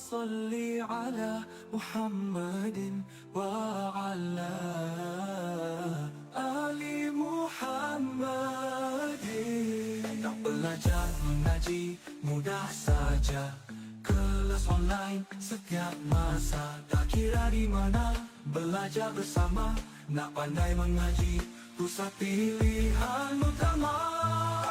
صل على محمد وعلى آل محمد. Nak belajar mengaji mudah saja, kelas online setiap masa. Tak kira di mana, belajar bersama. Nak pandai mengaji, pusat pilihan utama.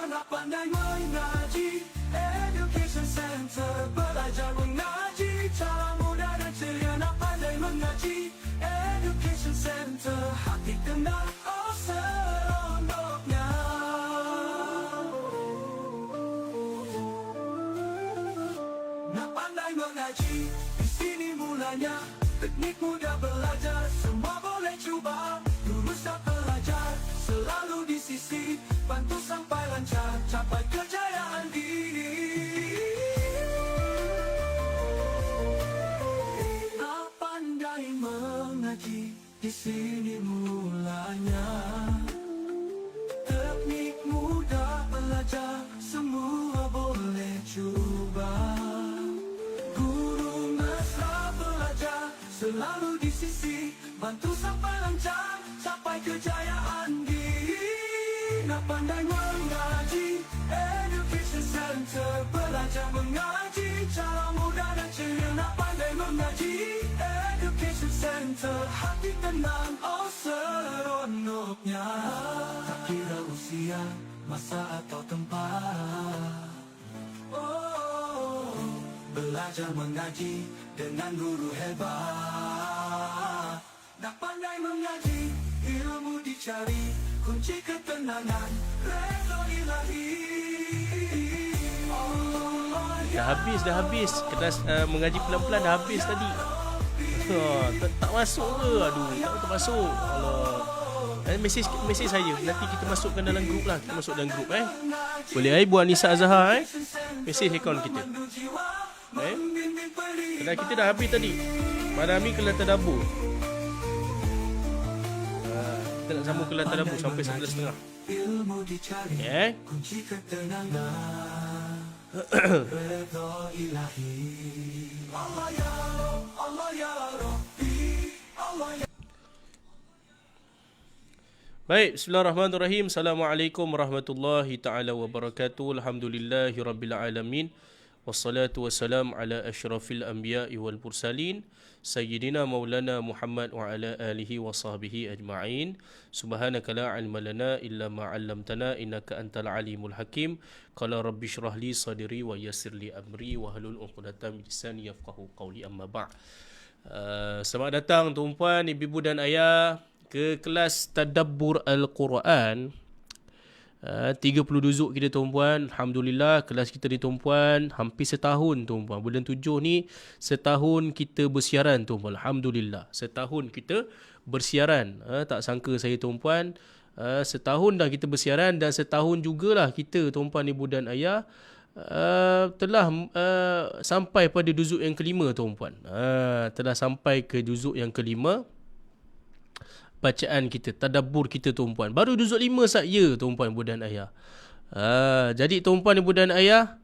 Nak pandai mengaji, Education Center. Belajar mengaji, cara mudah dan ceria. Nak pandai mengaji, Education Center. Hati tenang, oh seronoknya. Nak pandai mengaji, di sini mulanya. Teknik mudah belajar, semua boleh cuba. Lulus dan pelajar, selalu di sisi. Bantu sampai lancar, capai kejayaan diri. Nak pandai mengaji, di sini mulanya. Teknik mudah belajar, semua boleh cuba. Guru mesra belajar, selalu di sisi. Bantu sampai lancar, capai kejayaan diri. Nak pandai mengaji, Education Center. Belajar mengaji, cara mudah dan ceria. Nak pandai mengaji, Education Center. Hati tenang, oh seronoknya. Tak kira usia, masa atau tempat. Oh, belajar mengaji dengan guru hebat. Nak pandai mengaji, ilmu dicari, kunci ketenangan, redha ilahi. Dah habis kelas mengaji pelan-pelan dah habis tadi. Tak masuk ke? Aduh, tak masuk. Allah. Mesej saya. Nanti kita masukkan dalam grup lah. Kita masuk dalam grup Boleh Buat Nisa Azhar mesej akaun kita. Kelas kita dah habis tadi. Malam ni kelas tadabbur. Kita nak sambung kelas tadabbur sampai 11.30. Ilmu dicari, kunci ketenangan, redha ilahi. Allah ya Rabb, Allah ya Rabbi, Allah ya. Baik, bismillahirrahmanirrahim. Assalamualaikum warahmatullahi taala wabarakatuh. Alhamdulillahirabbil alamin. Wassalatu wassalam ala asyrafil anbiya'i wal mursalin sayyidina maulana Muhammad wa ala alihi wa sahbihi ajma'in. Subhanaka la ilma lana illa ma 'allamtana innaka antal alimul hakim. Qala rabbi shrah li sadri wa yassir li amri wa hlul 'uqdatam min lisani yafqahu qawli, amma ba'. Selamat datang tuan-puan, ibu-ibu dan ayah ke kelas tadabbur Al-Quran. 30 juzuk kita tuan-puan. Alhamdulillah, kelas kita ni tuan-puan hampir setahun tuan-puan. Bulan 7 ni setahun kita bersiaran tuan-puan. Alhamdulillah, setahun kita bersiaran. Tak sangka saya tuan-puan, setahun dah kita bersiaran. Dan setahun jugalah kita tuan-puan, ibu dan ayah, telah sampai pada juzuk yang kelima tuan-puan. Telah sampai ke juzuk yang kelima bacaan kita, tadabbur kita tuan-puan. Baru juzuk 5 saja tuan-puan ibu dan ayah. Jadi tuan-puan ibu dan ayah,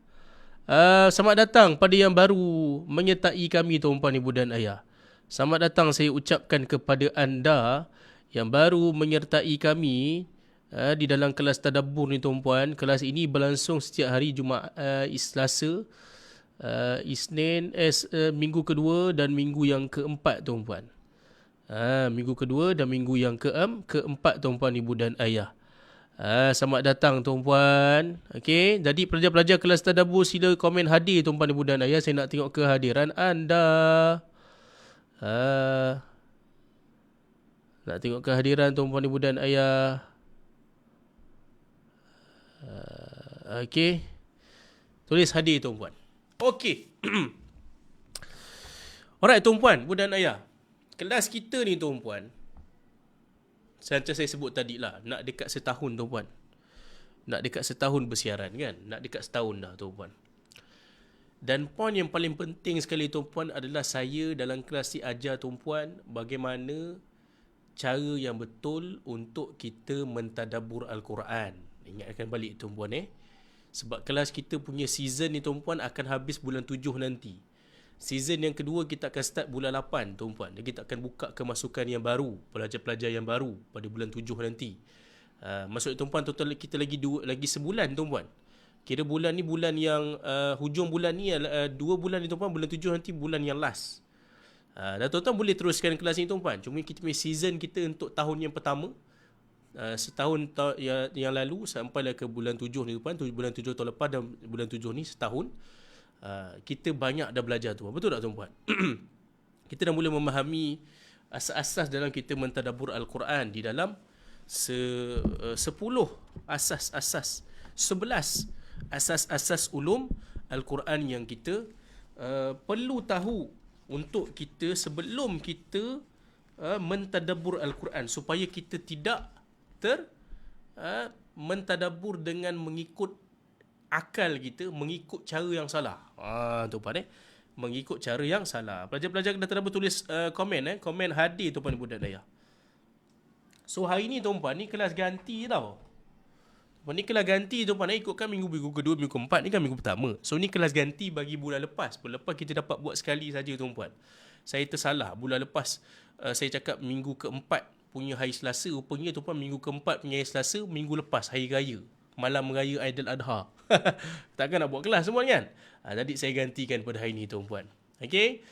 selamat datang pada yang baru menyertai kami tuan-puan ibu dan ayah. Selamat datang saya ucapkan kepada anda yang baru menyertai kami di dalam kelas tadabbur ni tuan-puan. Kelas ini berlangsung setiap hari Jumaat, Selasa, Isnin, minggu kedua dan minggu yang keempat tuan-puan. Minggu kedua dan minggu yang keempat tuan-puan ibu dan ayah. Selamat datang tuan-puan. Okey, jadi pelajar-pelajar kelas tadabbur sila komen hadir tuan-puan ibu dan ayah. Saya nak tengok kehadiran anda. Nak tengok kehadiran tuan-puan ibu dan ayah. Okey, tulis hadir tuan-puan. Okey. Alright tuan-puan ibu dan ayah, kelas kita ni tuan-puan, macam saya sebut tadi lah, nak dekat setahun tuan-puan. Nak dekat setahun bersiaran kan. Nak dekat setahun dah tuan-puan. Dan poin yang paling penting sekali tuan-puan adalah saya dalam kelas ni ajar tuan-puan bagaimana cara yang betul untuk kita mentadabbur Al-Quran. Ingatkan balik tuan-puan Sebab kelas kita punya season ni tuan-puan akan habis bulan 7 nanti. Season yang kedua kita akan start bulan 8 tuan-puan. Dan kita akan buka kemasukan yang baru, pelajar-pelajar yang baru pada bulan 7 nanti. Maksudnya tuan-puan, total kita lagi sebulan tuan-puan. Kira bulan ni bulan yang hujung bulan ni 2 bulan ni tuan-puan, bulan 7 nanti bulan yang last. Dan tuan-tuan boleh teruskan kelas ni tuan-puan. Cuma kita punya season kita untuk tahun yang pertama, setahun yang lalu sampailah ke bulan 7 ni tuan-puan, bulan 7 tahun lepas dan bulan 7 ni setahun. Kita banyak dah belajar tu. Betul tak tuan-puan? Kita dah mula memahami asas-asas dalam kita mentadabbur Al-Quran di dalam 10 asas-asas, 11 asas-asas ulum Al-Quran yang kita perlu tahu untuk kita sebelum kita mentadabbur Al-Quran, supaya kita tidak mentadabbur dengan mengikut akal kita, mengikut cara yang salah. Tuan-puan mengikut cara yang salah. Pelajar-pelajar dah terdapat tulis komen komen hadir tuan-puan ibu dan ayah. So hari ni tuan-puan ni kelas ganti tau. Tuan-puan ni kelas ganti tuan-puan, ikutkan minggu kedua, minggu keempat ni kan minggu pertama. So ni kelas ganti bagi bulan lepas. Bulan lepas kita dapat buat sekali saja tuan-puan. Saya tersalah bulan lepas, saya cakap minggu keempat punya hari Selasa, rupanya tuan-puan minggu keempat punya hari Selasa minggu lepas hari raya, malam raya Aidil Adha. Takkan nak buat kelas semua kan? Jadi saya gantikan pada hari ni tuan-puan. Okey?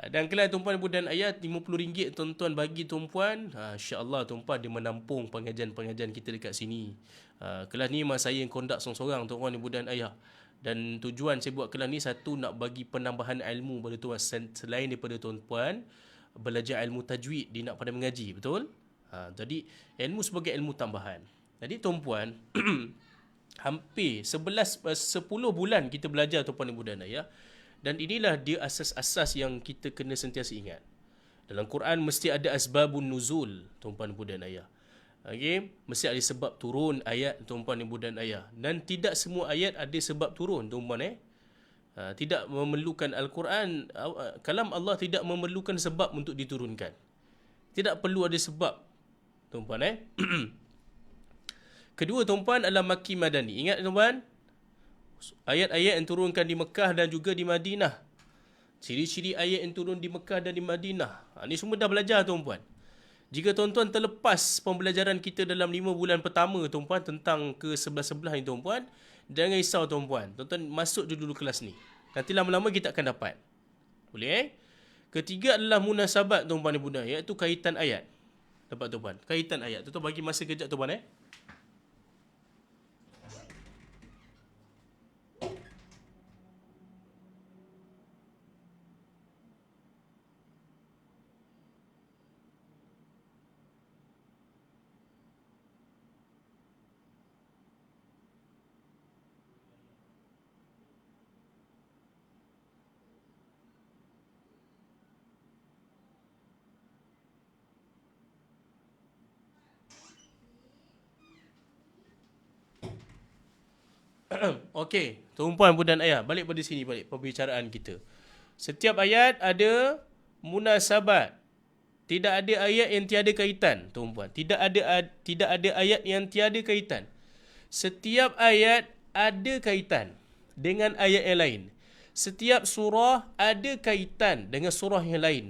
Dan kelas tuan-puan ibu dan ayah RM50 tuan-tuan bagi tuan-puan. Insya-Allah tuan-puan dia menampung pengajian-pengajian kita dekat sini. Kelas ni memang saya yang conduct seorang-seorang tuan-puan ibu dan ayah. Dan tujuan saya buat kelas ni, satu, nak bagi penambahan ilmu pada tuan, selain daripada tuan-puan belajar ilmu tajwid di nak pandai mengaji, betul? Jadi ilmu sebagai ilmu tambahan. Jadi tuan-puan hampir 10 bulan kita belajar tuan-puan ibu dan ayah. Dan inilah dia asas-asas yang kita kena sentiasa ingat. Dalam Quran mesti ada asbabun nuzul tuan-puan ibu dan ayah. Okey, mesti ada sebab turun ayat tuan-puan ibu dan ayah. Dan tidak semua ayat ada sebab turun tuan-puan tidak memerlukan Al-Quran, kalam Allah tidak memerlukan sebab untuk diturunkan. Tidak perlu ada sebab tuan-puan Kedua tuan-puan adalah Makki Madani. Ingat tuan-puan, ayat-ayat yang turunkan di Mekah dan juga di Madinah. Ciri-ciri ayat yang turun di Mekah dan di Madinah. Ini semua dah belajar tuan-puan. Jika tuan-tuan terlepas pembelajaran kita dalam 5 bulan pertama tuan-puan tentang ke sebelah-sebelah ni tuan-puan, jangan risau tuan-puan. Tuan-tuan masuk dulu kelas ni. Nanti lama-lama kita akan dapat. Boleh Ketiga adalah munasabat tuan-puan ibu dan ayah, iaitu kaitan ayat. Dapat tuan-puan? Kaitan ayat. Tuan-tuan bagi masa kejap tuan-puan Okey, tuan-puan ibu dan ayah, balik pada sini, balik pembicaraan kita. Setiap ayat ada munasabat. Tidak ada ayat yang tiada kaitan, tuan-puan. Tidak ada ayat yang tiada kaitan. Setiap ayat ada kaitan dengan ayat yang lain. Setiap surah ada kaitan dengan surah yang lain.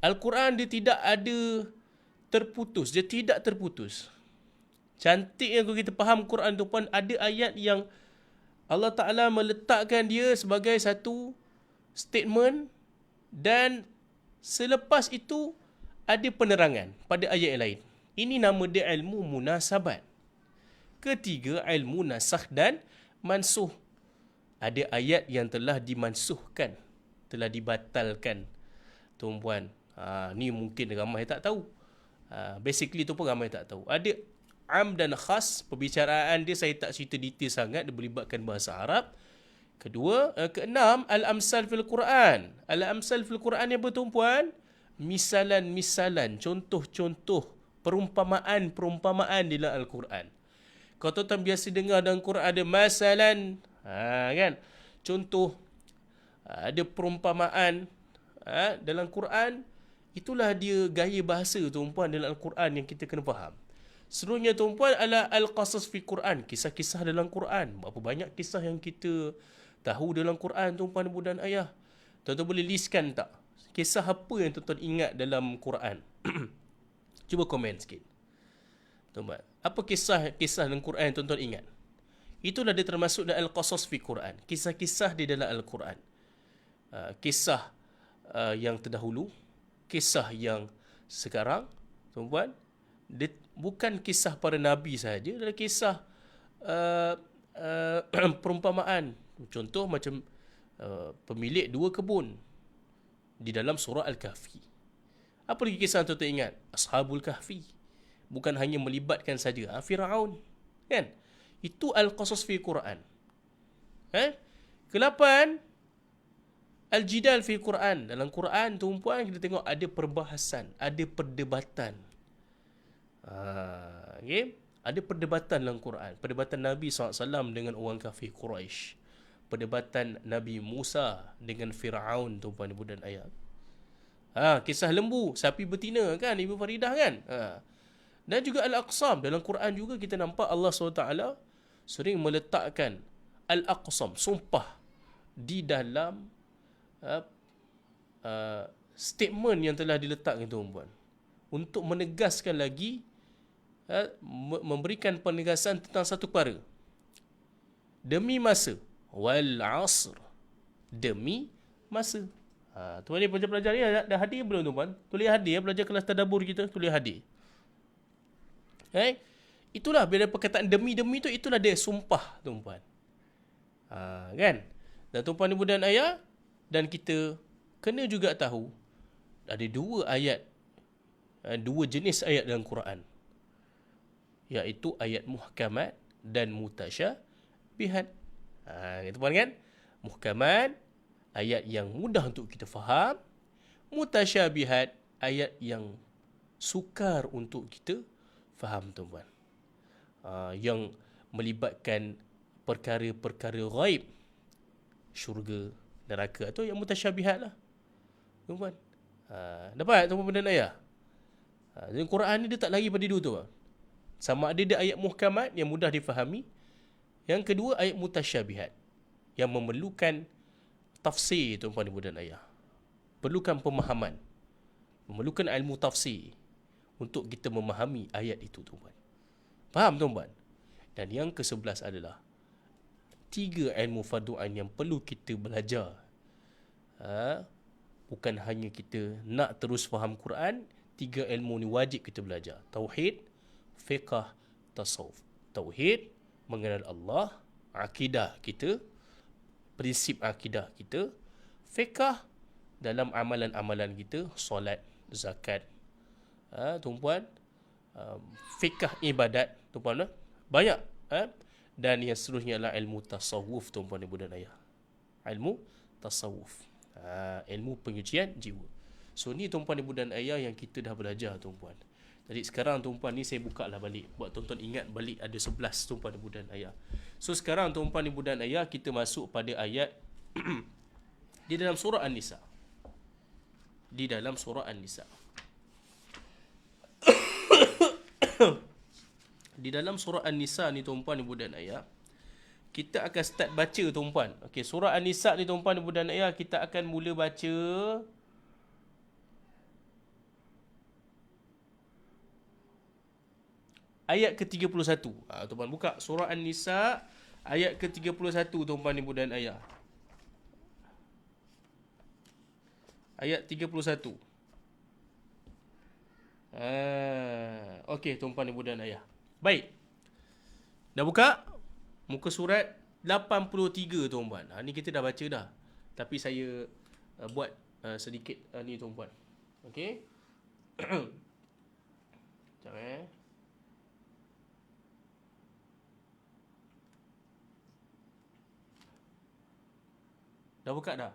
Al-Quran dia tidak ada terputus, dia tidak terputus. Cantiknya kalau kita faham Quran tu pun, ada ayat yang Allah Ta'ala meletakkan dia sebagai satu statement dan selepas itu ada penerangan pada ayat yang lain. Ini nama dia ilmu munasabat. Ketiga, ilmu nasakh dan mansuh. Ada ayat yang telah dimansuhkan, telah dibatalkan. Tuan-puan, ni mungkin ramai tak tahu. Basically tu pun ramai tak tahu. Ada am dan khas, perbicaraan dia saya tak cerita detail sangat, dia melibatkan bahasa Arab. Kedua, keenam, al-amsal fil Quran. Al-amsal fil Quran ni apa tuan-puan? Misalan-misalan, contoh-contoh, perumpamaan-perumpamaan di dalam Al-Quran. Kalau tuan-tuan biasa dengar dalam Quran ada masalan, kan? Contoh, ada perumpamaan dalam Quran, itulah dia gaya bahasa tuan-puan dalam Al-Quran yang kita kena faham. Seluruhnya tuan-puan adalah al-qasas fi Quran, kisah-kisah dalam Quran. Berapa banyak kisah yang kita tahu dalam Quran tuan-puan ibu dan ayah. Tuan-tuan boleh listkan tak? Kisah apa yang tuan-tuan ingat dalam Quran? Cuba komen sikit. Tuan-tuan, apa kisah dalam Quran yang tuan-tuan ingat? Itulah dia termasuk dalam Al-Qasas fi Quran. Kisah-kisah di dalam Al-Quran. Kisah yang terdahulu, kisah yang sekarang, tuan-tuan, dia bukan kisah para nabi sahaja, adalah kisah perumpamaan. Contoh macam pemilik 2 kebun di dalam surah Al-Kahfi. Apa lagi kisah yang tuan-tuan ingat? Ashabul Kahfi. Bukan hanya melibatkan saja Firaun, kan? Itu Al-Qasas fi Quran. Ke-8, Al-Jidal fi Quran. Dalam Quran, tuan-puan, kita tengok ada perbahasan, ada perdebatan. Okay? Ada perdebatan dalam Quran. Perdebatan Nabi SAW dengan orang kafir Quraisy. Perdebatan Nabi Musa dengan Firaun, tuan-puan ibu dan ayah. Kisah lembu, sapi betina kan, Ibu Faridah kan. Dan juga Al-Aqsam. Dalam Quran juga kita nampak Allah SWT sering meletakkan Al-Aqsam, sumpah, di dalam statement yang telah diletakkan, tuan-puan, untuk menegaskan lagi, memberikan penegasan tentang satu perkara. Demi masa. Wal asr. Demi masa. Tuan ni pelajar ni dah hadir belum, tuan-puan? Tulis hadir, belajar kelas tadabbur kita, tulis hadir. Itulah bila perkataan demi-demi tu, itulah dia sumpah, tuan-puan. Kan? Dan tuan-puan ibu dan ayah, dan kita kena juga tahu ada 2 ayat, 2 jenis ayat dalam Quran, iaitu ayat muhkamat dan mutasyabihat. Tuan-puan kan? Muhkamat, ayat yang mudah untuk kita faham. Mutasyabihat, ayat yang sukar untuk kita faham, tuan-puan. Yang melibatkan perkara-perkara ghaib, syurga, neraka, atau yang mutasyabihat lah, tuan-puan. Dapat, tuan-puan dan ayah? Dalam Quran ni dia tak lari pada 2 tu. Sama ada dia ayat muhkamat yang mudah difahami. Yang kedua, ayat mutasyabihat yang memerlukan tafsir, tuan-puan ibu dan ayah. Perlukan pemahaman. Memerlukan ilmu tafsir untuk kita memahami ayat itu, tuan-puan. Faham, tuan-puan? Dan yang ke-11 adalah 3 ilmu fardu ain yang perlu kita belajar. Bukan hanya kita nak terus faham Quran, 3 ilmu ni wajib kita belajar. Tauhid, fiqh, tasawuf. Tauhid, mengenal Allah. Akidah kita, prinsip akidah kita. Fiqh, dalam amalan-amalan kita, solat, zakat. Tuan-puan, fiqh ibadat, tuan-puan, banyak. Dan yang seterusnya adalah ilmu tasawuf, tuan-puan ibu dan ayah. Ilmu tasawuf, ilmu penyucian jiwa. So ni, tuan-puan ibu dan ayah, yang kita dah belajar, tuan-puan. Jadi sekarang, tuan-puan, ni saya buka lah balik, buat tuan-tuan ingat balik. Ada 11, tuan-puan ibu dan ayah. So sekarang, tuan-puan ibu dan ayah, kita masuk pada ayat di dalam surah An-Nisa. Di dalam surah An-Nisa. Di dalam surah An-Nisa ni, tuan-puan ibu dan ayah, kita akan start baca, tuan-puan. Okey, surah An-Nisa ni, tuan-puan ibu dan ayah, kita akan mula baca ayat ke-31. Tuan-puan buka surah An-Nisa ayat ke-31, tuan-puan ibu dan ayah. Ayat 31. Okey, tuan-puan ibu dan ayah. Baik. Dah buka? Muka surat 83, tuan-puan. Ni kita dah baca dah. Tapi saya buat sedikit ni, tuan-puan. Okey. Sekejap Dah buka dah?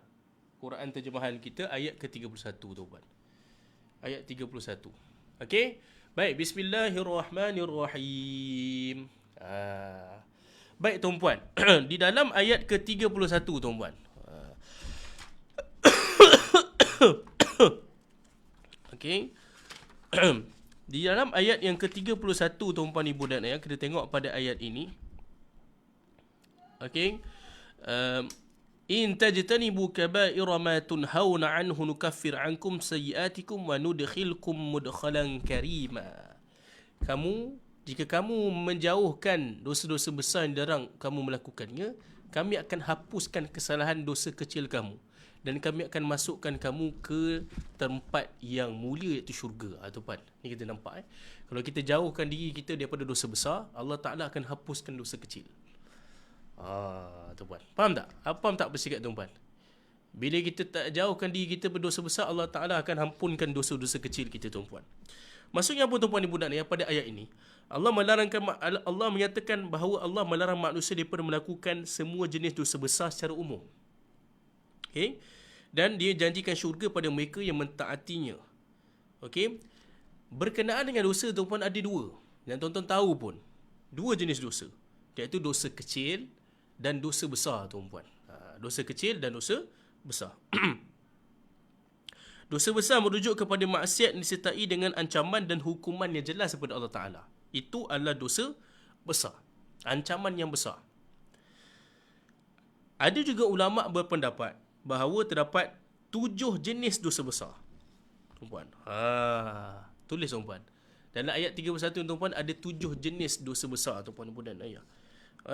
Quran terjemahan kita ayat ke-31, tuan-puan. Ayat 31. Okey? Baik, bismillahirrahmanirrahim. Baik, tuan-puan. Di dalam ayat ke-31, tuan-puan. Okey. Di dalam ayat yang ke-31, tuan-puan ibu dan ayah, kita tengok pada ayat ini. Okey. In tajtanibu kaba'ira ma tunhauna anhu nukaffir ankum sayyi'atikum wa nudkhilkum mudkhalan karima. Jika kamu menjauhkan dosa-dosa besar yang dilarang kamu melakukannya, kami akan hapuskan kesalahan dosa kecil kamu dan kami akan masukkan kamu ke tempat yang mulia, iaitu syurga. Tuan, ni kita nampak kalau kita jauhkan diri kita daripada dosa besar, Allah Ta'ala akan hapuskan dosa kecil. Tuan, faham tak? Faham tak bersikap tuan? Bila kita tak jauhkan diri kita berdosa besar, Allah Ta'ala akan ampunkan dosa-dosa kecil kita, tuan-puan. Maksudnya apa, tuan-puan ibu dan ayah? Pada ayat ini Allah menyatakan bahawa Allah melarang manusia daripada melakukan semua jenis dosa besar secara umum. Okay? Dan dia janjikan syurga pada mereka yang mentaatinya. Okay? Berkenaan dengan dosa, tuan-puan, ada dua yang tuan-tuan tahu pun. Dua jenis dosa, iaitu dosa kecil dan dosa besar, tuan-puan. Dosa kecil dan dosa besar. Dosa besar merujuk kepada maksiat disertai dengan ancaman dan hukuman yang jelas daripada Allah Ta'ala. Itu adalah dosa besar, ancaman yang besar. Ada juga ulama' berpendapat bahawa terdapat 7 jenis dosa besar, tuan-puan. Tulis, tuan-puan. Dalam ayat 31, tuan-puan, ada 7 jenis dosa besar, tuan-puan ibu dan ayah.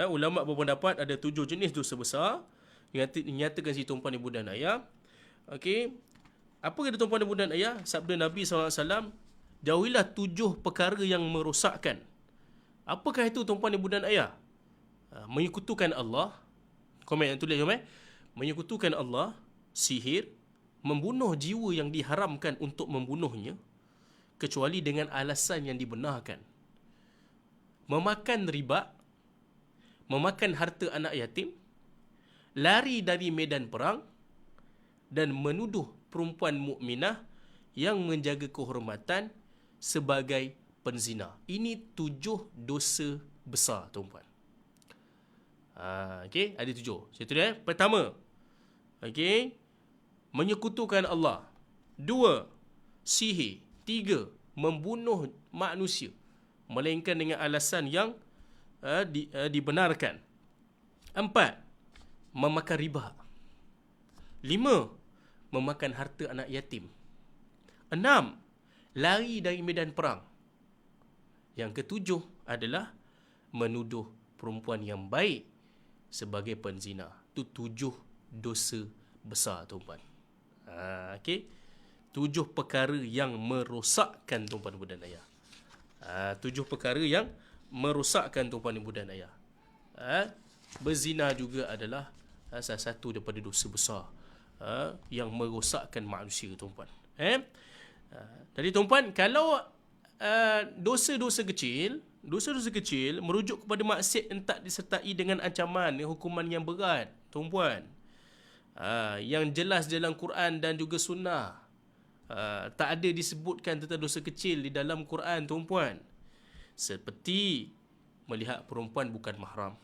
Ulama' berpendapat ada 7 jenis dosa besar. Nyatakan si tuan-puan ibu dan ayah. Okey. Apa kata tuan-puan ibu dan ayah? Sabda Nabi SAW, jauhilah 7 perkara yang merosakkan. Apakah itu, tuan-puan ibu dan ayah? Menyekutukan Allah. Komen yang tulis, komen. Menyekutukan Allah, sihir, membunuh jiwa yang diharamkan untuk membunuhnya, kecuali dengan alasan yang dibenarkan, memakan riba, memakan harta anak yatim, lari dari medan perang, dan menuduh perempuan mukminah yang menjaga kehormatan sebagai penzina. Ini 7 dosa besar, tuan-puan. Okey, ada 7. Saya tulis. Pertama, okey, menyekutukan Allah. 2, sihir. 3, membunuh manusia melainkan dengan alasan yang dibenarkan. 4, memakan riba. 5, memakan harta anak yatim. 6, lari dari medan perang. Yang ketujuh adalah menuduh perempuan yang baik sebagai penzina. Itu 7 dosa besar, tuan-puan. Okey. 7 perkara yang merosakkan, tuan-puan ibu dan ayah. 7 perkara yang merosakkan, tuan-puan ibu dan ayah. Berzina juga adalah salah satu daripada dosa besar yang merosakkan manusia, tuan-puan. Jadi, tuan-puan, kalau dosa-dosa kecil merujuk kepada maksiat yang tak disertai dengan ancaman, hukuman yang berat, tuan-puan. Yang jelas dalam Quran dan juga sunnah. Tak ada disebutkan tentang dosa kecil di dalam Quran, tuan-puan. Seperti melihat perempuan bukan mahram.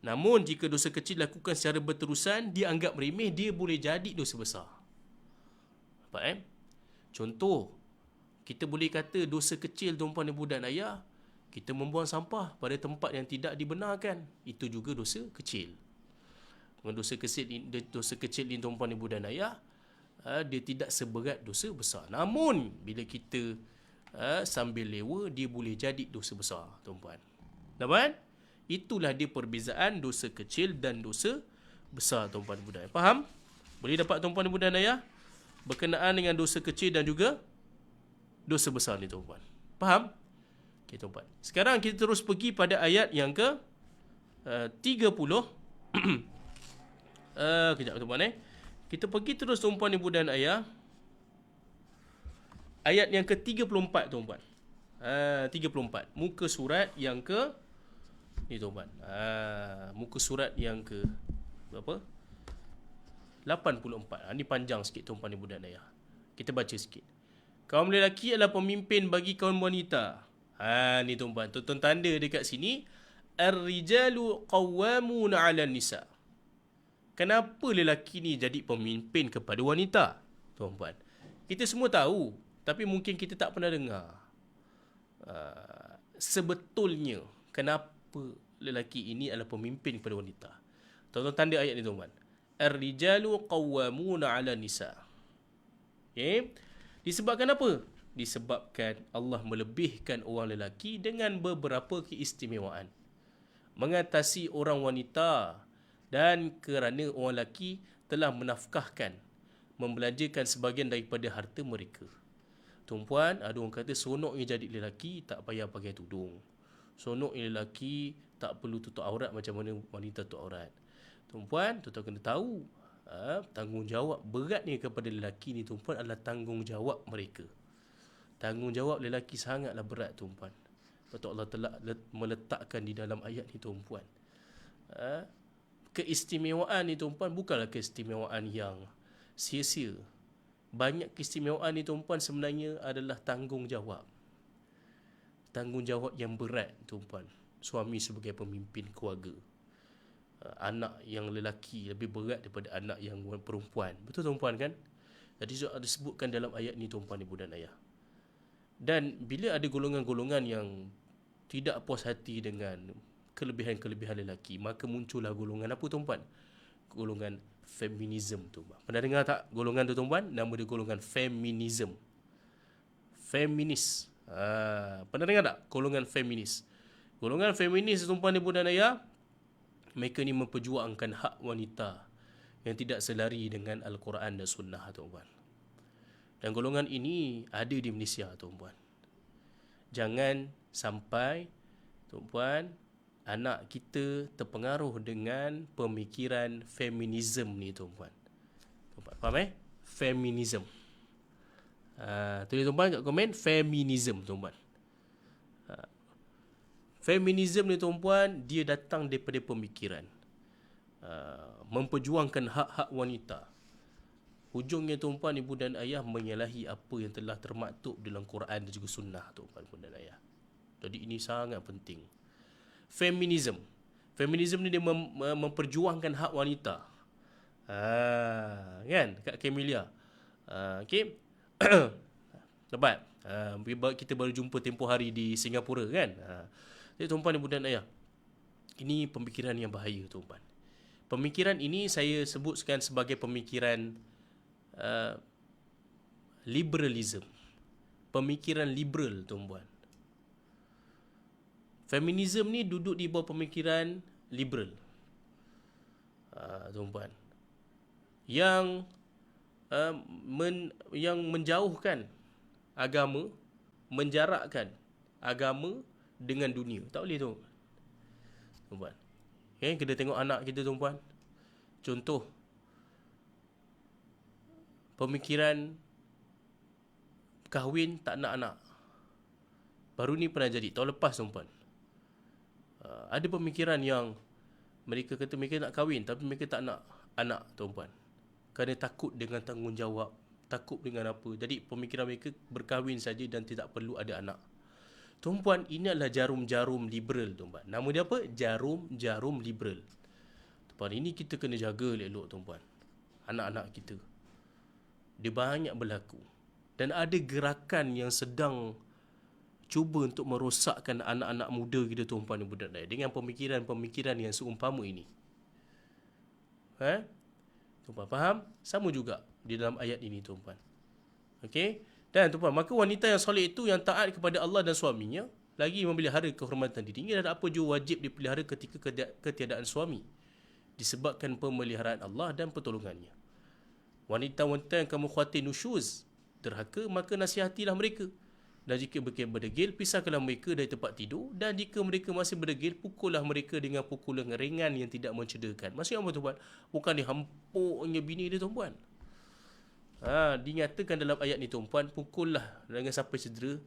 Namun jika dosa kecil dilakukan secara berterusan, dia anggap remeh, dia boleh jadi dosa besar. Nampak? Contoh, kita boleh kata dosa kecil, tuan-puan ibu dan ayah, kita membuang sampah pada tempat yang tidak dibenarkan. Itu juga dosa kecil. Dengan dosa kecil ini, tuan-puan ibu dan ayah, dia tidak seberat dosa besar. Namun bila kita sambil lewa, dia boleh jadi dosa besar, tuan-puan. Nampak? Itulah dia perbezaan dosa kecil dan dosa besar, tuan-puan ibu dan ayah. Faham? Boleh dapat, tuan-puan ibu dan ayah, berkenaan dengan dosa kecil dan juga dosa besar ni, tuan-puan. Faham? Okey, tuan-puan. Sekarang kita terus pergi pada ayat yang ke 30. Kejap, tuan-puan. Kita pergi terus, tuan-puan ibu dan ayah. Ayat yang ke 34, tuan-puan. 34. Muka surat yang ke ni, tuan-puan. Muka surat yang ke berapa? 84. Ini panjang sikit, tuan-puan ibu dan ayah. Kita baca sikit. Kaum lelaki adalah pemimpin bagi kaum wanita. Ni, tuan-puan. Tuan-tuan tanda dekat sini. Ar-rijalu qawwamuna 'alan nisa. Kenapa lelaki ni jadi pemimpin kepada wanita, tuan-puan? Kita semua tahu, tapi mungkin kita tak pernah dengar. Sebetulnya, kenapa lelaki ini adalah pemimpin kepada wanita? Tuan-tuan tanda ayat ni, tuan-puan. ar-rijalu qawwamuna 'ala nisa. Okay? Disebabkan apa? Disebabkan Allah melebihkan orang lelaki dengan beberapa keistimewaan. Mengatasi orang wanita, dan kerana orang lelaki telah menafkahkan, membelanjakan sebahagian daripada harta mereka. Tuan-puan, ada orang kata sonoknya jadi lelaki tak payah pakai tudung. Sonoknya lelaki tak perlu tutup aurat macam mana wanita tutup aurat. Tuan-puan, tuan-tuan kena tahu, tanggungjawab beratnya kepada lelaki ni tuan-puan adalah tanggungjawab mereka. Tanggungjawab lelaki sangatlah berat tuan-puan. Betul Allah telah meletakkan di dalam ayat ni tuan-puan. Keistimewaan ni tuan-puan bukanlah keistimewaan yang sia-sia. Banyak keistimewaan ni tuan-puan sebenarnya adalah tanggungjawab. Tanggungjawab yang berat tuan-puan. Suami sebagai pemimpin keluarga. Anak yang lelaki lebih berat daripada anak yang perempuan. Betul tuan-puan kan? Jadi ada sebutkan dalam ayat ni tuan-puan, ibu dan ayah. Dan bila ada golongan-golongan yang tidak puas hati dengan kelebihan-kelebihan lelaki, maka muncullah golongan apa tuan-puan? Golongan feminism tuan-puan. Pernah dengar tak golongan tu tuan-puan? Nama dia golongan feminism. Feminis. Pernah dengar tak golongan feminis? Golongan feminis tuan-puan, ibu dan ayah, mereka ni memperjuangkan hak wanita yang tidak selari dengan Al-Quran dan Sunnah tuan-puan. Dan golongan ini ada di Malaysia tuan-puan. Jangan sampai tuan-puan, anak kita terpengaruh dengan pemikiran feminism ni tuan-puan. Tuan-puan faham Feminism. Tulis tuan-puan kat komen, feminism tuan-puan. Feminism ni tuan-puan, dia datang daripada pemikiran. Memperjuangkan hak-hak wanita. Hujungnya tuan-puan, ibu dan ayah, menyalahi apa yang telah termaktub dalam Quran dan juga sunnah tuan-puan, ibu dan ayah. Jadi ini sangat penting. Feminism. Feminism ni dia memperjuangkan hak wanita. Kan? Kak Camelia. Okay. Dapat. Kita baru jumpa tempoh hari di Singapura kan. Jadi tuan-puan, ibu dan ayah, ini pemikiran yang bahaya tuan-puan. Pemikiran ini saya sebutkan sebagai pemikiran liberalism. Pemikiran liberal tuan-puan. Feminism ni duduk di bawah pemikiran liberal. Tuan-puan. Yang menjauhkan agama, menjarakkan agama dengan dunia. Tak boleh tu. Tuan-puan. Okay, kita tengok anak kita tuan-puan. Contoh, pemikiran kahwin tak nak anak. Baru ni pernah jadi, tahun lepas tuan-puan. Ada pemikiran yang mereka kata mereka nak kahwin tapi mereka tak nak anak tuan-puan. Kerana takut dengan tanggungjawab, takut dengan apa. Jadi pemikiran mereka berkahwin saja dan tidak perlu ada anak. Tuan-puan, ini adalah jarum-jarum liberal tuan-puan. Nama dia apa? Jarum-jarum liberal. Tuan-puan, ini kita kena jaga elok-elok tuan-puan. Anak-anak kita. Dia banyak berlaku. Dan ada gerakan yang sedang cuba untuk merosakkan anak-anak muda kita tuan-puan dan budak dengan pemikiran-pemikiran yang seumpama ini. Tuan-puan faham? Sama juga di dalam ayat ini tuan-puan. Okey? Dan tuan-puan, maka wanita yang soleh itu yang taat kepada Allah dan suaminya, lagi memelihara kehormatan dirinya, dan apa jua wajib dipelihara ketika ketiadaan suami, disebabkan pemeliharaan Allah dan pertolongannya. Wanita-wanita yang kamu khawatir nusyuz, derhaka, maka nasihatilah mereka. Dan jika mereka berdegil, pisahkanlah mereka dari tempat tidur. Dan jika mereka masih berdegil, pukullah mereka dengan pukulan ringan yang tidak mencederakan. Maksudnya apa tuan-puan? Bukan dihampuknya bini dia tuan-puan. Dinyatakan dalam ayat ni tuan-puan, pukullah dengan sampai cedera.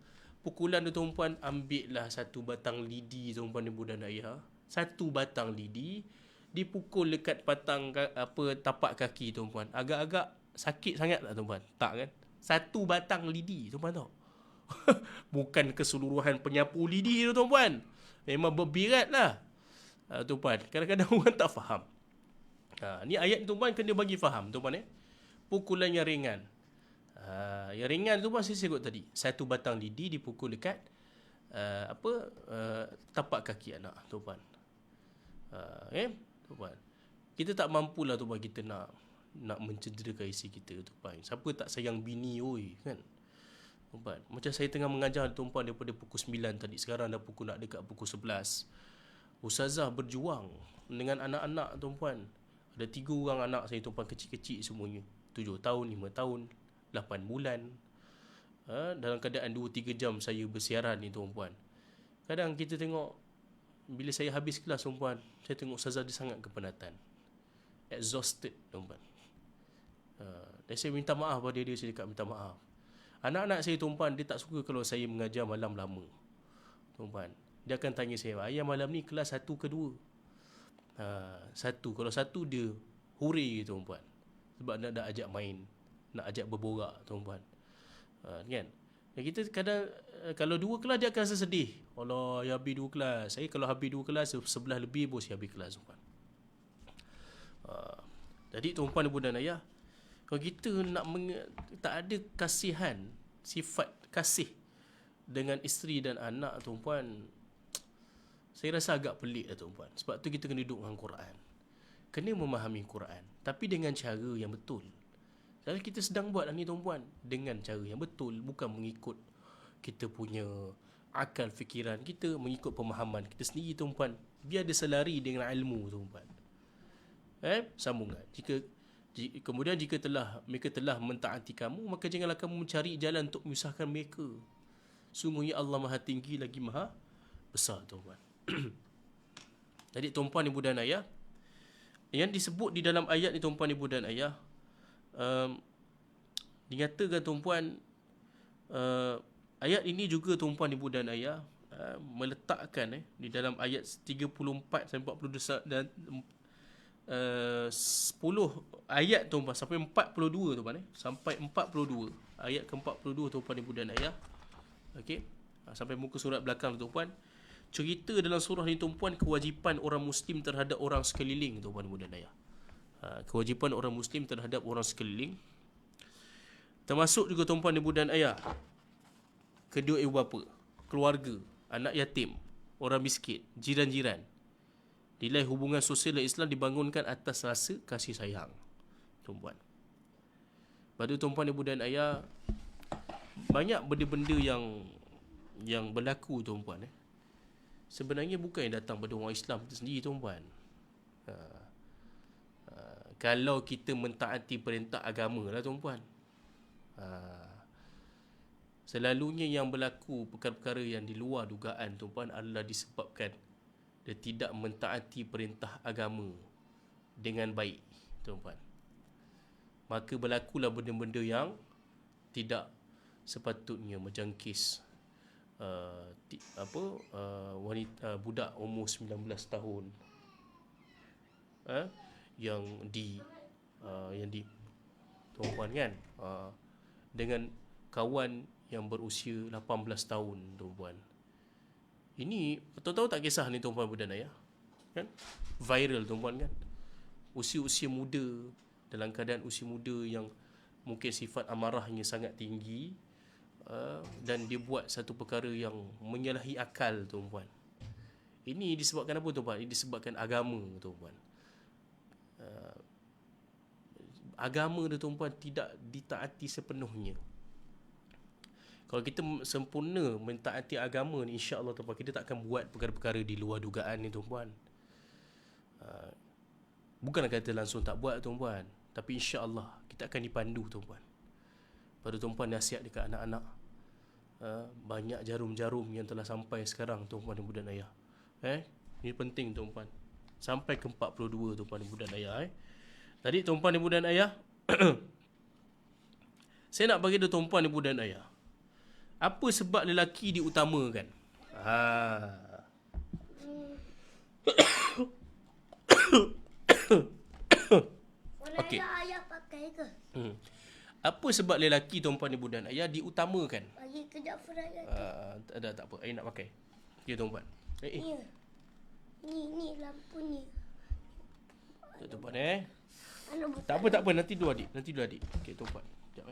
Pukulan tu tuan-puan, ambillah satu batang lidi tuan-puan ibu dan ayah. Satu batang lidi dipukul dekat tapak kaki tuan-puan. Agak-agak sakit sangat tak tuan-puan? Tak kan? Satu batang lidi tuan-puan tahu. Bukan keseluruhan penyapu lidi tu tuan-puan. Memang berbirat lah tuan-puan. Kadang-kadang orang tak faham. Ni ayat tuan-puan kena bagi faham tuan-puan. Pukulan yang ringan. Yang ringan tu saya sebut tadi. Satu batang lidi dipukul dekat tapak kaki anak tuan-puan. Tuan-puan. kita tak mampulah tuan kita nak mencederakan isteri kita tuan. Siapa tak sayang bini oi kan. Tuan, macam saya tengah mengajar tuan daripada pukul 9 tadi, sekarang dah nak dekat pukul 11. Ustazah berjuang dengan anak-anak tuan. Ada 3 orang anak saya tuan, kecil-kecil semuanya. 7 tahun, 5 tahun, 8 bulan. Dalam keadaan 2-3 jam saya bersiaran ni tuan. Kadang kita tengok, bila saya habis kelas tuan, saya tengok ustazah dia sangat kepenatan, exhausted tuan. Dan saya minta maaf pada dia, saya cakap minta maaf. Anak-anak saya tuan, dia tak suka kalau saya mengajar malam lama tuan. Dia akan tanya saya, ayah malam ni kelas 1 ke 2? 1. Kalau 1 dia huri tuan. Sebab nak ajak main, nak ajak berborak tuan. Kan? Dan kita kadang kalau 2 kelas dia akan rasa sedih. Allah, ya habis 2 kelas. Saya kalau habis 2 kelas 11 lebih bos habis kelas tuan. Jadi tuan dan ayah, kalau kita tak ada kasihan, sifat kasih dengan isteri dan anak tuan, saya rasa agak pelik lah tuan. Sebab tu kita kena duduk dengan Quran, kena memahami Quran, tapi dengan cara yang betul. Jadi kita sedang buat ni tuan, dengan cara yang betul, bukan mengikut kita punya akal fikiran kita, mengikut pemahaman kita sendiri tuan. Biar dia selari dengan ilmu tuan. Sambungan. Kemudian jika mereka telah mentaati kamu, maka janganlah kamu mencari jalan untuk menyusahkan mereka. Sungguhnya Allah Maha Tinggi lagi Maha Besar tuan. Jadi tuan ibu dan ayah, yang disebut di dalam ayat ni tuan ibu dan ayah, dinyatakan tuan, ayat ini juga tuan ibu dan ayah meletakkan di dalam ayat 34 sampai 40 dan 10 ayat tuan sampai 42 tuan sampai 42 ayat ke-42 tuan ibu dan ayah. Okey, sampai muka surat belakang tuan. Cerita dalam surah ni tuan, kewajipan orang muslim terhadap orang sekeliling tuan ibu dan ayah. Kewajipan orang muslim terhadap orang sekeliling, termasuk juga tuan ibu dan ayah, kedua ibu bapa, keluarga, anak yatim, orang miskin, jiran-jiran. Nilai hubungan sosial dan Islam dibangunkan atas rasa kasih sayang tuan. Pada tuan ibu dan ayah, banyak benda-benda yang berlaku tuan. Sebenarnya bukan yang datang pada orang Islam itu sendiri tuan. Kalau kita mentaati perintah agama lah tuan. Selalunya yang berlaku perkara-perkara yang di luar dugaan tuan adalah disebabkan dia tidak mentaati perintah agama dengan baik tuan. Maka berlakulah benda-benda yang tidak sepatutnya, macam kes wanita budak umur 19 tahun yang di tuan kan, dengan kawan yang berusia 18 tahun tuan. Ini tahu tak kisah ni tuan dan ayah? Kan? Viral tuan kan. Usia-usia muda, dalam keadaan usia muda yang mungkin sifat amarahnya sangat tinggi, dan dia buat satu perkara yang menyalahi akal tuan. Ini disebabkan apa tuan? Ini disebabkan agama tuan. Agama dia tuan tidak ditaati sepenuhnya. Kalau kita sempurna mentaati agama ni, insya-Allah tuan, kita tak akan buat perkara-perkara di luar dugaan ni tuan. Bukan kata langsung tak buat tuan, tapi insya-Allah kita akan dipandu tuan. Pada tuan nasihat dekat anak-anak. Banyak jarum-jarum yang telah sampai sekarang tuan ibu dan ayah. Ini penting tuan. Sampai ke 42 tuan ibu dan ayah. Tadi tuan ibu dan ayah, saya nak bagi dia tuan ibu dan ayah, apa sebab lelaki diutamakan? Okey. Ayah pakai ke? Apa sebab lelaki tuan ibu dan ayah diutamakan? Bagi ke Jaafar ayah. Tak apa, ayah nak pakai. Ya tuan. Ni lampu ni. Tuan Anu buka. Tak apa, nanti dua adik. Okey tuan. Sekejap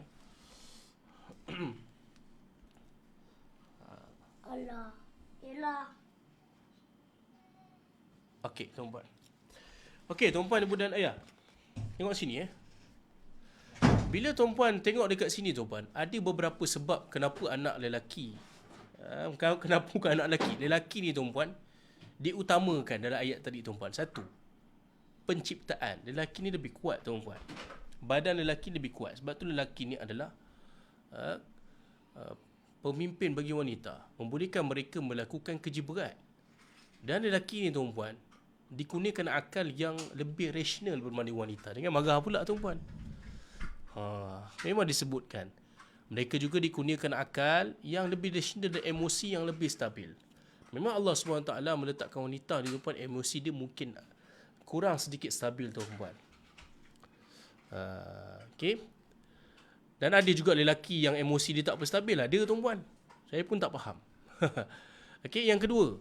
Allah. Yelah. Okey tuan. Okey, tuan-puan, ibu dan ayah. Tengok sini Bila tuan-puan tengok dekat sini tuan-puan, ada beberapa sebab kenapa anak lelaki kenapa bukan anak lelaki. Lelaki ni tuan-puan diutamakan dalam ayat tadi tuan-puan. Satu, penciptaan. Lelaki ni lebih kuat tuan-puan. Badan lelaki lebih kuat. Sebab tu lelaki ni adalah pemimpin bagi wanita, membolehkan mereka melakukan kerja berat. Dan lelaki ni tuan-puan dikurniakan akal yang lebih rasional berbanding wanita. Dengan marah pula tuan-puan. Memang disebutkan mereka juga dikurniakan akal yang lebih rasional dan emosi yang lebih stabil. Memang Allah SWT meletakkan wanita ni tuan-puan, emosi dia mungkin kurang sedikit stabil tuan-puan. Okey. Dan ada juga lelaki yang emosi dia tak berstabil lah. Dia tuan-puan, saya pun tak faham. Okey, yang kedua,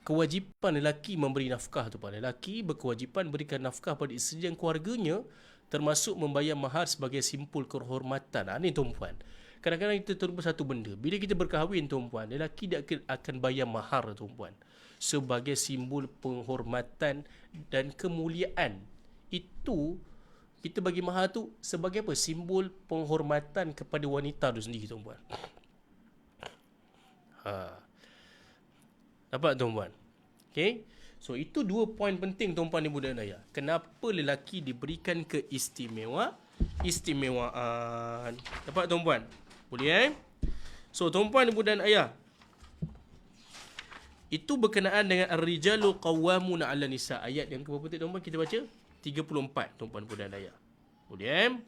kewajipan lelaki memberi nafkah tuan-puan. Lelaki berkewajipan berikan nafkah pada isteri dan keluarganya, termasuk membayar mahar sebagai simpul kehormatan. Ni tuan-puan, kadang-kadang kita terlupa satu benda. Bila kita berkahwin tuan-puan, lelaki dia akan bayar mahar tuan-puan, sebagai simbol penghormatan dan kemuliaan. Itu kita bagi mahar tu sebagai apa? Simbol penghormatan kepada wanita tu sendiri tuan-puan. Dapat tuan-puan? Okay. So itu dua poin penting tuan-puan, ibu dan ayah. Kenapa lelaki diberikan keistimewaan? Dapat tuan-puan? Boleh So tuan-puan, ibu dan ayah, itu berkenaan dengan ar-rijalu qawwamuna 'ala nisa. Ayat yang ke berapa tuan-puan kita baca? 34 tuan-puan, ibu dan ayah. Boleh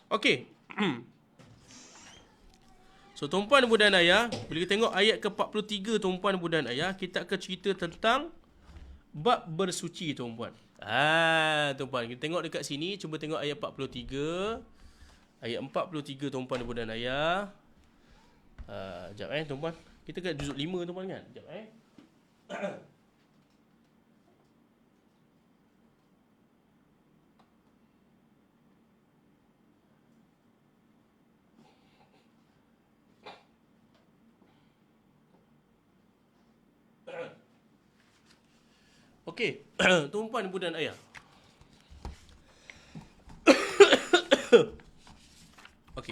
Okey. So tuan-puan, ibu dan ayah, bila kita tengok ayat ke-43 tuan-puan, ibu dan ayah, kita akan cerita tentang bab bersuci tuan-puan. Tuan-puan, kita tengok dekat sini, cuba tengok ayat 43. Ayat 43 tuan-puan, ibu dan ayah. Sekejap tuan-puan. Kita kat juzuk 5 tuan-puan kan? Sekejap Okey, tuan-puan, ibu dan ayah. Okey.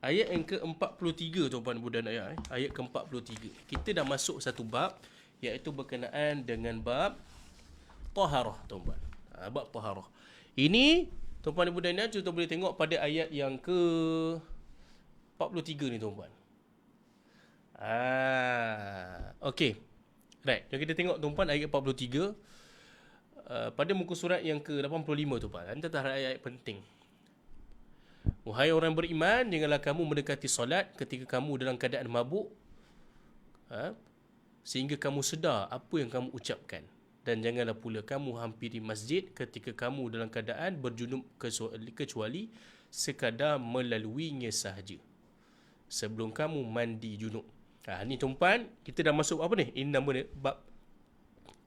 Ayat yang ke-43 tuan-puan, ibu dan ayah. Ayat ke-43. Kita dah masuk satu bab, iaitu berkenaan dengan bab taharah tuan-puan. Bab taharah. Ini tuan-puan, ibu dan ayah, kita boleh tengok pada ayat yang ke-43 ni tuan-puan. Okey. Right, jadi kita tengok tuan-puan ayat 43 pada muka surat yang ke-85 tuan-puan. Antara ayat penting. Wahai orang beriman, janganlah kamu mendekati solat ketika kamu dalam keadaan mabuk, sehingga kamu sedar apa yang kamu ucapkan. Dan janganlah pula kamu hampiri masjid ketika kamu dalam keadaan berjunub, kecuali sekadar melaluinya sahaja, sebelum kamu mandi junub. Ni tuan-puan, kita dah masuk apa ni? Ini nama dia bab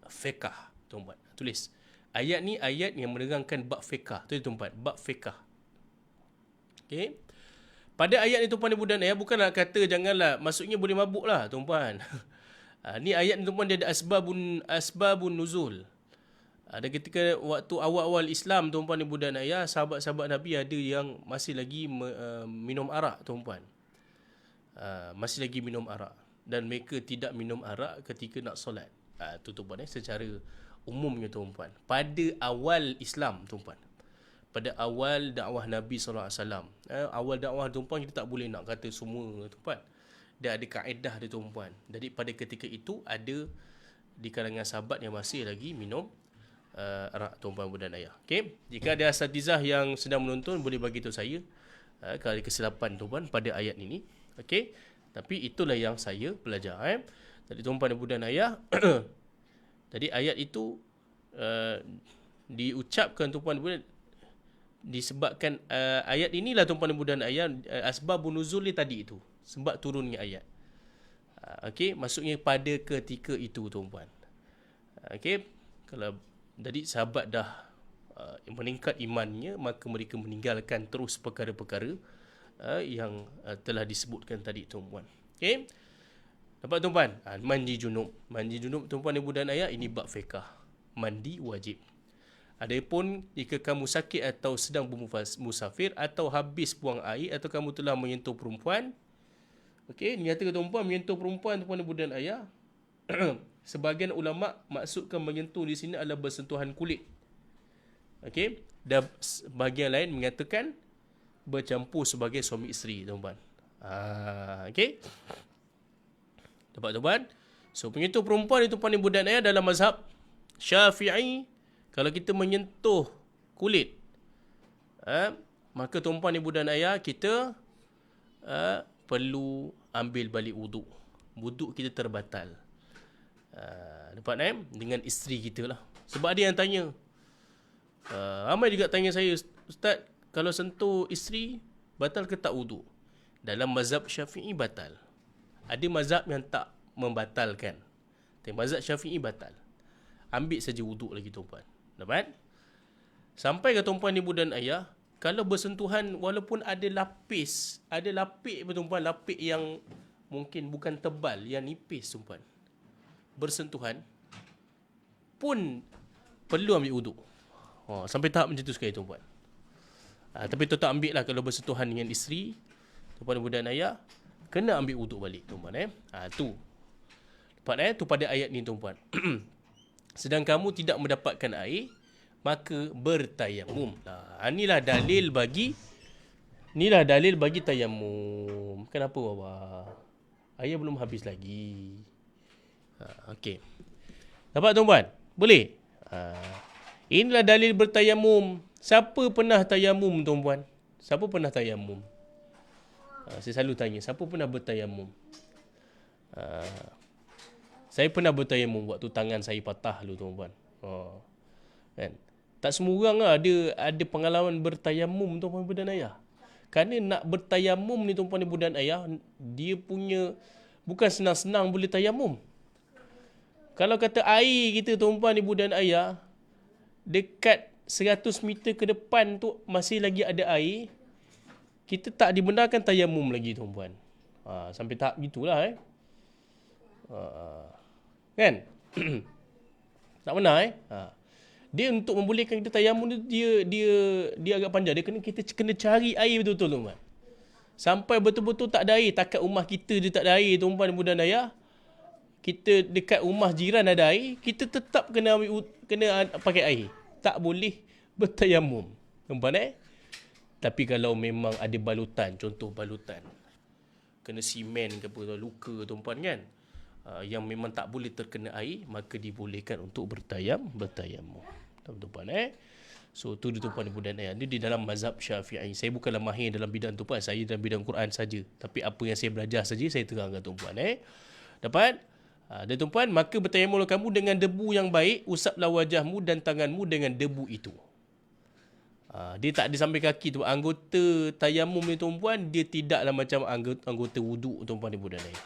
fiqh tuan-puan. Tulis. Ayat ni ayat yang menerangkan bab fiqh. Tu tuan-puan, bab fiqh. Okey. Pada ayat ni tuan-puan, ibu dan ayah, bukanlah kata janganlah, maksudnya boleh mabuk lah tuan-puan. Ni ayat ni tuan-puan, dia ada asbabun nuzul. Ada ketika waktu awal-awal Islam tuan-puan, ibu dan ayah, sahabat-sahabat Nabi ada yang masih lagi minum arak tuan-puan. Masih lagi minum arak, dan mereka tidak minum arak ketika nak solat. Tu tuan-puan, secara umumnya tuan-puan, pada awal Islam tuan-puan, pada awal dakwah Nabi SAW, awal dakwah tuan-puan, kita tak boleh nak kata semua tuan-puan. Dia ada kaedah dia tuan-puan. Jadi pada ketika itu ada di kalangan sahabat yang masih lagi minum arak tuan-puan, ibu dan ayah. Okay? Jika ada asatizah yang sedang menonton, boleh bagi tahu saya kalau ada kesilapan tuan-puan pada ayat ini. Okey, tapi itulah yang saya belajar. Jadi tuan-puan, ibu dan ayah, jadi ayat itu diucapkan tuan-puan, ibu, disebabkan ayat inilah tuan-puan, ibu dan ayah, asbabun nuzul tadi itu, sebab turunnya ayat. Okey, maksudnya pada ketika itu tuan-puan. Okey, kalau jadi sahabat dah meningkat imannya, maka mereka meninggalkan terus perkara-perkara yang telah disebutkan tadi tuan-puan. Okey. Dapat tuan-puan? Mandi junub. Mandi junub tuan-puan ibu dan ayah, ini bab fiqh. Mandi wajib. Adapun jika kamu sakit atau sedang bermusafir atau habis buang air atau kamu telah menyentuh perempuan, okey, nyatakan tuan-puan menyentuh perempuan tuan-puan ibu dan ayah. Sebahagian ulama maksudkan menyentuh di sini adalah bersentuhan kulit. Okey, dan bahagian lain mengatakan bercampur sebagai suami isteri tuan-puan. Okey. Dapat tuan-puan? So menyentuh perempuan itu tuan-puan ibu dan ayah dalam mazhab Syafi'i, kalau kita menyentuh kulit, maka tuan-puan ibu dan ayah kita perlu ambil balik wuduk. Wuduk kita terbatal. Dapat dengan isteri kita lah. Sebab ada yang tanya, ramai juga tanya saya, Ustaz, kalau sentuh isteri batal ke tak wuduk? Dalam mazhab Syafi'i batal. Ada mazhab yang tak membatalkan. Tapi mazhab Syafi'i batal. Ambil saja wuduk lagi tuan-puan. Dapat? Sampai ke tuan-puan ibu dan ayah, kalau bersentuhan walaupun ada lapis tuan-puan, lapis yang mungkin bukan tebal, yang nipis tuan-puan, bersentuhan pun perlu ambil wuduk. Sampai tahap macam tu sekali tuan-puan. Tapi tetap ambil lah kalau bersentuhan dengan isteri, tuan-puan ibu dan ayah, kena ambil wuduk balik tuan-puan. Tu. Dapat tu pada ayat ni tuan-puan. Sedang kamu tidak mendapatkan air, maka bertayamum. Inilah dalil bagi tayamum. Kenapa bawah? Ayat belum habis lagi. Okey. Dapat tuan-puan? Boleh? Inilah dalil bertayamum. Siapa pernah tayamum tuan-puan? Siapa pernah tayamum? Saya selalu tanya, siapa pernah bertayamum? Saya pernah bertayamum waktu tangan saya patah dulu tuan-puan. Kan? Tak semua orang lah ada pengalaman bertayamum tuan-puan ibu dan ayah. Kerana nak bertayamum ni tuan-puan ibu dan ayah, dia punya bukan senang-senang boleh tayamum. Kalau kata air kita tuan-puan ibu dan ayah, dekat 100 meter ke depan tu masih lagi ada air, kita tak dibenarkan tayamum lagi tuan-puan. Sampai tahap gitulah kan? Tak benar Dia untuk membolehkan kita tayamum dia agak panjang. Kita kena cari air betul-betul tuan-puan. Sampai betul-betul tak ada air. Takat rumah kita dia tak ada air tuan-puan ibu dan ayah. Kita dekat rumah jiran ada air, kita tetap kena pakai air. Tak boleh bertayamum. Tuan-puan Tapi kalau memang ada balutan, contoh balutan, kena simen ke apa, luka tuan-puan kan, yang memang tak boleh terkena air, maka dibolehkan untuk bertayamum. Tuan-puan So tu tuan-puan ibu dan ayah. Ini di dalam mazhab Syafi'i. Saya bukanlah mahir dalam bidang tuan-puan, saya dalam bidang Quran saja. Tapi apa yang saya belajar saja saya terangkan tuan-puan Dapat? Dan tuan-puan, maka bertayamumlah kamu dengan debu yang baik, usaplah wajahmu dan tanganmu dengan debu itu. Dia tak ada sampai kaki tu. Anggota tayamum ni tuan-puan, dia tidaklah macam anggota wuduk tuan-puan ibu dan ayah.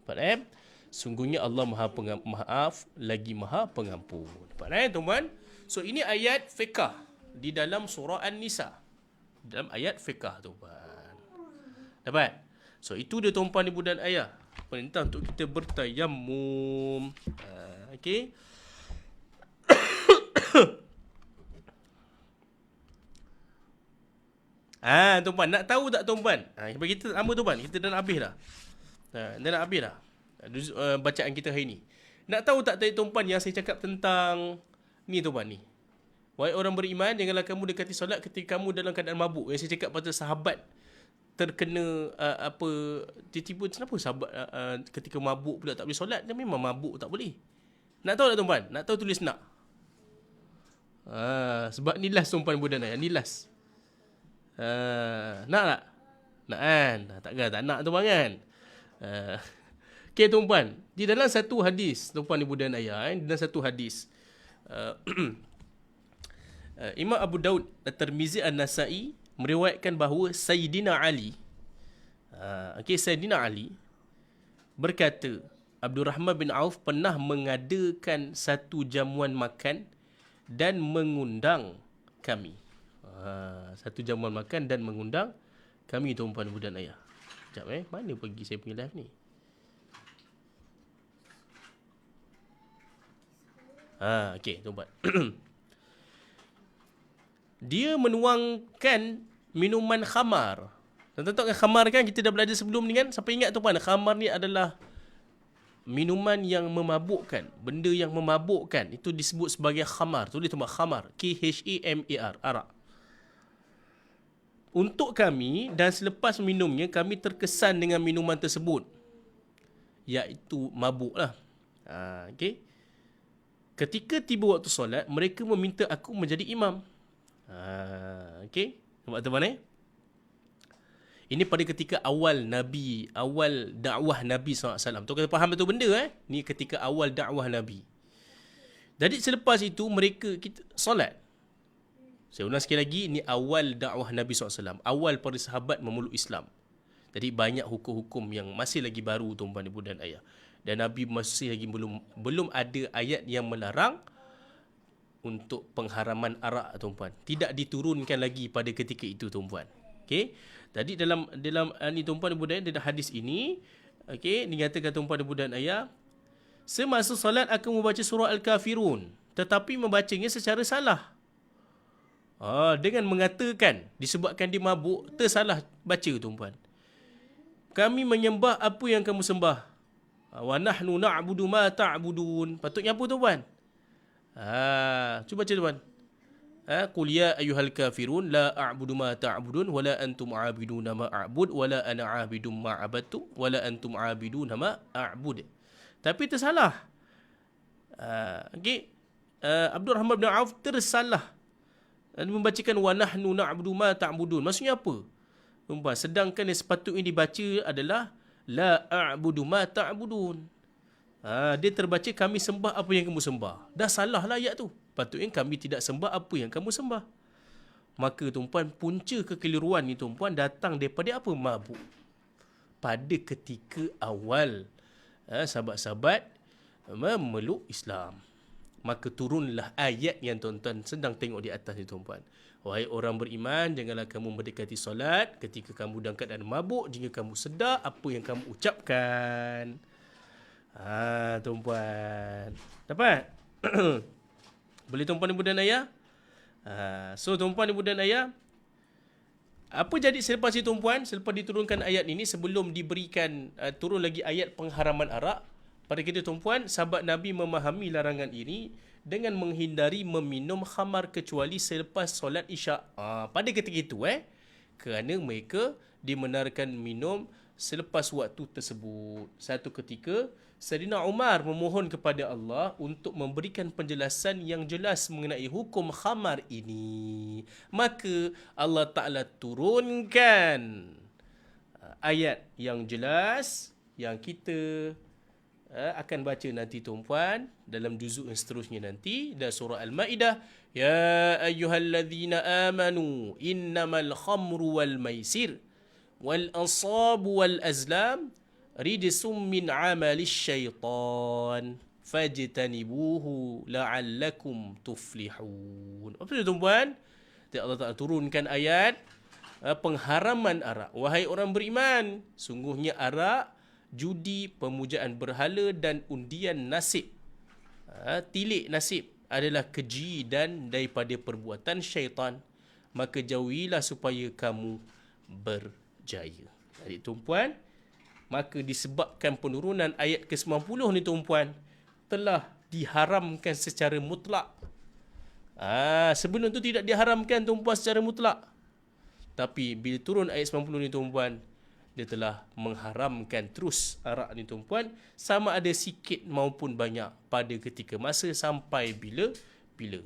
Dapat Sungguhnya Allah Maha Pemaaf lagi Maha Pengampun. Dapat tuan-puan? So ini ayat fiqh di dalam surah An-Nisa. Dalam ayat fiqh tuan-puan. Dapat? So itu dia tuan-puan ibu dan ayah. Perintah untuk kita bertayamum. Okey. Tuan-puan, nak tahu tak tuan-puan? Bagi kita lama tuan-puan, kita dah nak habis dah. Dah nak habis dah. Bacaan kita hari ni. Nak tahu tak tadi tuan-puan yang saya cakap tentang ni tuan-puan ni? Wahai orang beriman, janganlah kamu dekati solat ketika kamu dalam keadaan mabuk. Yang saya cakap pada sahabat terkena tiba-tiba kenapa sahabat ketika mabuk pula tak boleh solat? Dia memang mabuk tak boleh. Nak tahu tak tuan-puan? Nak tahu tulis nak. Sebab ni last tuan-puan ibu dan ayah, ni last. Nak tak? Nak kan? Tak nak tuan-puan kan? Okay tuan-puan, di dalam satu hadis tuan-puan ibu dan ayah, di dalam satu hadis Imam Abu Daud, At-Tirmizi, An-Nasai meriwayatkan bahawa Sayyidina Ali Sayyidina Ali berkata, Abdul Rahman bin Auf pernah mengadakan satu jamuan makan dan mengundang kami. Satu jamuan makan dan mengundang kami tuan-puan ibu dan ayah. Sekejap mana pergi saya punya live ni? Okey, tuan-puan. Dia menuangkan minuman khamar. Tuan-tuan tahu kan khamar kan, kita dah belajar sebelum ni kan? Siapa ingat tuan-puan, khamar ni adalah minuman yang memabukkan, benda yang memabukkan. Itu disebut sebagai khamar. Tulis tuan-puan, khamar. Khamar, arak. Untuk kami dan selepas minumnya, kami terkesan dengan minuman tersebut, iaitu mabuk lah. Okay. Ketika tiba waktu solat, mereka meminta aku menjadi imam. Okay. Nampak tuan-tuan Ini pada ketika awal dakwah Nabi SAW. Tuan kata faham betul benda Ni ketika awal dakwah Nabi. Jadi selepas itu kita solat. Saya ulang sekali lagi, ini awal dakwah Nabi SAW. Awal para sahabat memeluk Islam. Jadi banyak hukum-hukum yang masih lagi baru tuan-tuan ibu dan ayah. Dan Nabi masih lagi belum ada ayat yang melarang untuk pengharaman arak tuan-tuan. Tidak diturunkan lagi pada ketika itu tuan-tuan. Okey. Jadi dalam ni tuan-tuan ibu dan ayah, dalam hadis ini, okey, dinyatakan tuan-tuan ibu dan ayah, semasa solat akan membaca surah Al-Kafirun, tetapi membacanya secara salah. Dengan mengatakan disebabkan dia mabuk, tersalah baca tuan-puan. Kami menyembah apa yang kamu sembah. Wa nahnu na'budu ma ta'budun. Patutnya apa tuan-puan? Cuba baca tuan. Qul ya ayyuhal kafirun la a'budu ma ta'budun wa la antum 'abiduna ma a'bud wa la ana 'abidum ma 'abadtu wa la antum 'abiduna ma a'bud. Tapi tersalah. Okey. Abdul Rahman bin Auf tersalah. Dan membacakan wa nahnu na'budu ma ta'budun. Maksudnya apa? Sedangkan yang sepatutnya dibaca adalah la a'budu ma ta'budun. Dia terbaca kami sembah apa yang kamu sembah. Dah salah lah ayat tu. Patutnya kami tidak sembah apa yang kamu sembah. Maka tuan-puan, punca kekeliruan ni tuan-puan datang daripada apa? Mabuk. Pada ketika awal sahabat-sahabat memeluk Islam. Maka turunlah ayat yang tuan-tuan sedang tengok di atas ni tuan-puan. Wahai orang beriman, janganlah kamu mendekati solat ketika kamu dalam keadaan mabuk, jika kamu sedar apa yang kamu ucapkan. Tuan-puan. Dapat? Boleh tuan-puan ibu dan ayah? So tuan-puan ibu dan ayah, apa jadi selepas itu tuan-puan? Selepas diturunkan ayat ini, sebelum diberikan turun lagi ayat pengharaman arak, pada kita tuan-puan, sahabat Nabi memahami larangan ini dengan menghindari meminum khamar kecuali selepas solat isyak. Pada ketika itu kerana mereka dibenarkan minum selepas waktu tersebut. Satu ketika Saidina Umar memohon kepada Allah untuk memberikan penjelasan yang jelas mengenai hukum khamar ini. Maka Allah Ta'ala turunkan ayat yang jelas yang kita akan baca nanti tuan-puan dalam juzuk yang seterusnya nanti, dan surah Al-Maidah, ya ayyuhalladzina amanu innamal khamru wal maisir wal ansabu wal azlam rijsum min amalis syaitan fajtanibuhu la'allakum tuflihun. Apa itu tuan-puan? Allah Ta'ala turunkan ayat pengharaman arak. Wahai orang beriman, sungguhnya arak, judi, pemujaan berhala dan undian nasib, tilik nasib adalah keji dan daripada perbuatan syaitan. Maka jauhilah supaya kamu berjaya. Jadi tuan-puan, maka disebabkan penurunan ayat ke-90 ni tuan-puan, telah diharamkan secara mutlak. Sebelum tu tidak diharamkan tuan-puan secara mutlak. Tapi bila turun ayat 90 ni tuan-puan, dia telah mengharamkan terus arak ni tuan-puan, sama ada sikit maupun banyak, pada ketika masa sampai bila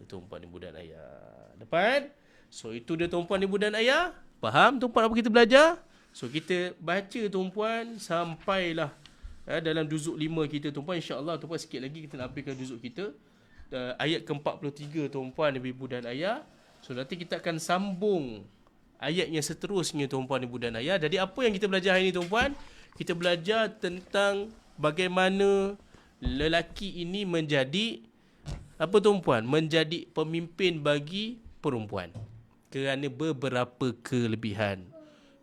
tuan-puan ibu dan ayah. Dapat? So itu dia tuan-puan ibu dan ayah. Faham tuan-puan apa kita belajar? So kita baca tuan-puan sampailah dalam juzuk 5 kita tuan-puan. InsyaAllah tuan-puan sikit lagi kita nak habiskan juzuk kita, ayat ke-43 tuan-puan ibu dan ayah. So nanti kita akan sambung ayat yang seterusnya tuan-puan ibu dan ayah. Jadi apa yang kita belajar hari ini tuan-puan? Kita belajar tentang bagaimana lelaki ini menjadi apa tuan-puan? Menjadi pemimpin bagi perempuan. Kerana beberapa kelebihan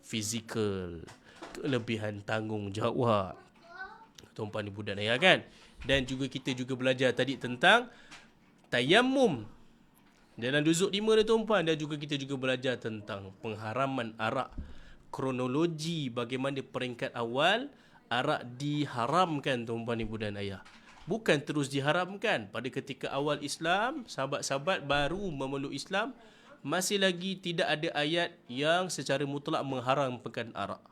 fizikal, kelebihan tanggungjawab tuan-puan ibu dan ayah kan. Dan juga kita juga belajar tadi tentang Tayammum. Dalam juzuk 5 ni tuan-puan, dan juga kita juga belajar tentang pengharaman arak. Kronologi bagaimana peringkat awal arak diharamkan tuan-puan ibu dan ayah. Bukan terus diharamkan. Pada ketika awal Islam, sahabat-sahabat baru memeluk Islam, masih lagi tidak ada ayat yang secara mutlak mengharamkan arak.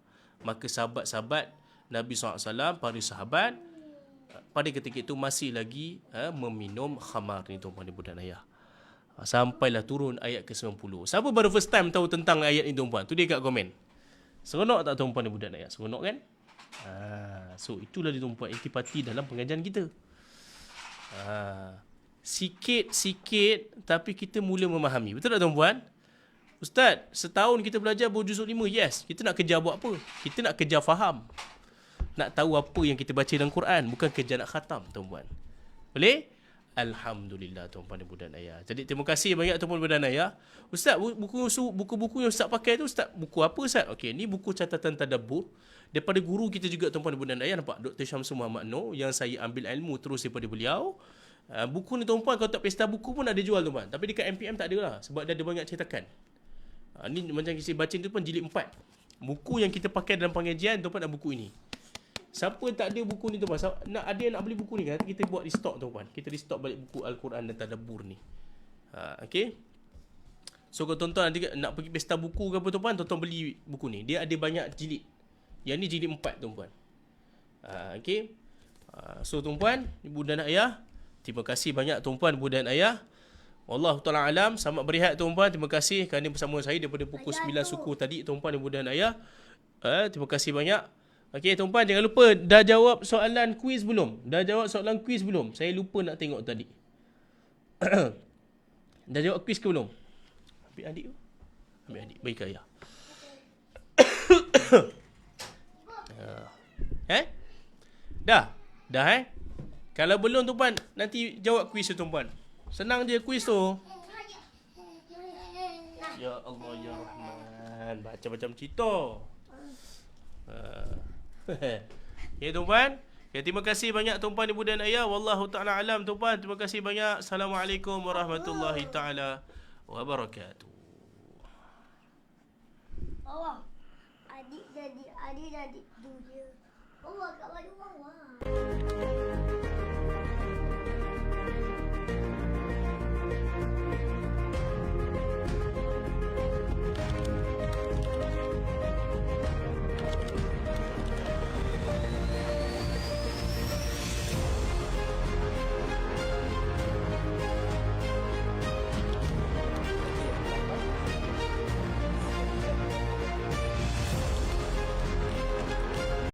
Maka sahabat-sahabat Nabi SAW, para sahabat, pada ketika itu masih lagi meminum khamar ni tuan-puan ibu dan ayah. Sampailah turun ayat ke-90. Siapa baru first time tahu tentang ayat ni tuan-puan? Tu dia kat komen. Seronok tak tuan-puan ibu dan ayah? Seronok kan? So itulah dia tuan-puan intipati dalam pengajian kita. Sikit-sikit tapi kita mula memahami. Betul tak tuan-puan? Ustaz, setahun kita belajar berjuzuk 5. Yes, kita nak kejar buat apa? Kita nak kejar faham. Nak tahu apa yang kita baca dalam Quran, bukan kejar nak khatam tuan-puan. Boleh? Alhamdulillah tuan-puan ibu dan ayah. Jadi terima kasih banyak tuan-puan ibu dan ayah. Ustaz, buku-buku yang Ustaz pakai tu, Ustaz, buku apa Ustaz? Okey, ni buku catatan tadabbur daripada guru kita juga tuan-puan ibu dan ayah. Nampak Dr. Syamsul Muhammad Noor yang saya ambil ilmu terus daripada beliau. Buku ni tuan-puan, kalau tak pesta buku pun ada jual tuan-puan. Tapi dekat MPM tak ada lah, sebab dia ada banyak cetakan. Ni macam kita baca tu pun jilid 4. Buku yang kita pakai dalam pengajian tuan-puan adalah buku ini. Siapa tak ada buku ni tuan-puan, ada yang nak beli buku ni kan, kita buat restock tuan-puan. Kita restock balik buku Al-Quran dan Tadabbur ni. Okey. So kalau tuan-tuan nak pergi pesta buku ke apa tuan-puan, tuan-tuan beli buku ni. Dia ada banyak jilid. Yang ni jilid 4 tuan-puan. Okey. So tuan-puan, ibu dan ayah, terima kasih banyak tuan-puan, ibu dan ayah. Wallahu ta'ala alam. Selamat berehat tuan-puan. Terima kasih kerana bersama saya daripada pukul 9 suku tadi tuan-puan, ibu dan ayah. Terima kasih banyak. Okey tuan-puan, jangan lupa dah jawab soalan kuis belum? Dah jawab soalan kuis belum? Saya lupa nak tengok tadi. Dah jawab kuis ke belum? Ambil adik tu. Ambil adik, bagi ke ayah. Dah? Dah Kalau belum tuan-puan, nanti jawab kuis tu tuan-puan. Senang je kuis tu. Ya Allah ya Rahman, baca macam cerita. Okay tuan-puan. Okay, terima kasih banyak tuan-puan ibu dan ayah. Wallahu ta'ala alam tuan-puan. Terima kasih banyak. Assalamualaikum warahmatullahi ta'ala wabarakatuh. Allah. Adik dunia. Allah kat baju bawah.